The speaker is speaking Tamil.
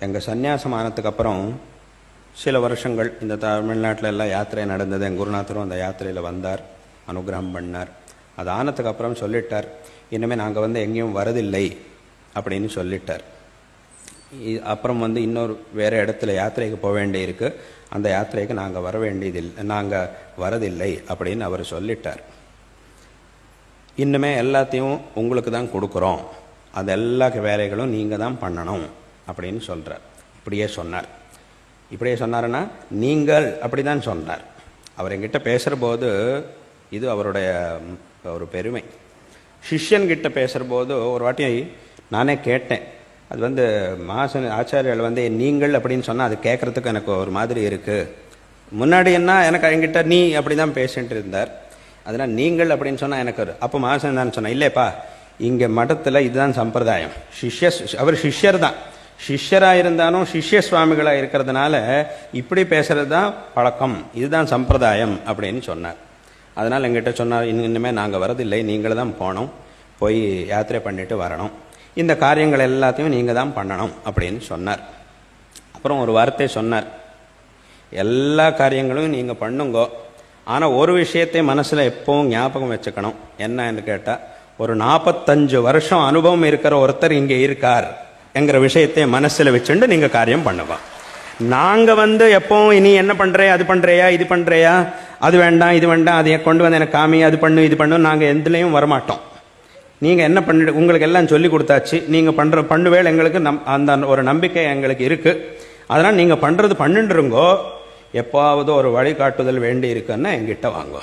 எங்கள் சந்நியாசமானதுக்கு அப்புறம் சில வருஷங்கள் இந்த தமிழ்நாட்டில் எல்லாம் யாத்திரை நடந்தது. எங்கள் குருநாதரும் அந்த யாத்திரையில் வந்தார், அனுகிரகம் பண்ணார். அது ஆனதுக்கு அப்புறம் சொல்லிட்டார், இனிமேல் நாங்கள் எங்கேயும் வரதில்லை அப்படின்னு சொல்லிட்டார். அப்புறம் இன்னொரு வேறு இடத்துல யாத்திரைக்கு போக வேண்டியிருக்கு, அந்த யாத்திரைக்கு நாங்கள் வர வேண்டியதில்லை, நாங்கள் வரதில்லை அப்படின்னு அவர் சொல்லிட்டார். இன்னுமே எல்லாத்தையும் உங்களுக்கு தான் கொடுக்குறோம், அது எல்லா வேலைகளும் நீங்கள் தான் பண்ணணும் அப்படின்னு சொல்கிறார். இப்படியே சொன்னார். இப்படியே சொன்னாருன்னா நீங்கள் அப்படி தான் சொன்னார். அவர் என்கிட்ட பேசுகிற போது இது அவருடைய ஒரு பெருமை. சிஷ்யன்கிட்ட பேசுகிற போது ஒரு வாட்டி நானே கேட்டேன். அது ஆச்சாரியர்கள் நீங்கள் அப்படின்னு சொன்னால் அது கேட்குறதுக்கு எனக்கு ஒரு மாதிரி இருக்குது. முன்னாடி என்ன எனக்கு என்கிட்ட நீ அப்படி தான் பேசிட்டு இருந்தார். அதனால் நீங்கள் அப்படின்னு சொன்னால் எனக்கு அப்போ மாசன் தான் சொன்னேன், இல்லைப்பா இங்கே மடத்தில் இதுதான் சம்பிரதாயம். அவர் சிஷ்யர் தான், சிஷ்யராக இருந்தாலும் சிஷ்ய சுவாமிகளாக இருக்கிறதுனால இப்படி பேசுகிறது தான் பழக்கம், இதுதான் சம்பிரதாயம் அப்படின்னு சொன்னார். அதனால் எங்கிட்ட சொன்னார், இன்னுமே நாங்கள் வரதில்லை, நீங்கள் தான் போனோம், போய் யாத்திரை பண்ணிட்டு வரணும், இந்த காரியங்கள் எல்லாத்தையும் நீங்கள் தான் பண்ணணும் அப்படின்னு சொன்னார். அப்புறம் ஒரு வார்த்தை சொன்னார், எல்லா காரியங்களும் நீங்கள் பண்ணுங்கோ, ஆனால் ஒரு விஷயத்தை மனசில் எப்பவும் ஞாபகம் வச்சுக்கணும். என்னன்னு கேட்டால், ஒரு 45 வருஷம் அனுபவம் இருக்கிற ஒருத்தர் இங்கே இருக்கார் என்கிற விஷயத்தை மனசில் வச்சுட்டு நீங்கள் காரியம் பண்ணுவோம். நாங்கள் எப்பவும் இனி என்ன பண்ணுறே, அது பண்ணுறியா, இது பண்ணுறியா, அது வேண்டாம் இது வேண்டாம், அதை கொண்டு எனக்கு காமி, அது பண்ணு இது பண்ணு, நாங்கள் எதுலேயும் வரமாட்டோம். நீங்கள் என்ன பண்ணிட்டு உங்களுக்கு எல்லாம் சொல்லி கொடுத்தாச்சு, நீங்கள் பண்ணுவேள், எங்களுக்கு அந்த ஒரு நம்பிக்கை எங்களுக்கு இருக்குது. அதனால் நீங்கள் பண்ணுறது பண்ணிட்டுருங்கோ, எப்பாவது ஒரு வழிகாட்டுதல் வேண்டி இருக்குன்னா எங்கிட்ட வாங்கோ.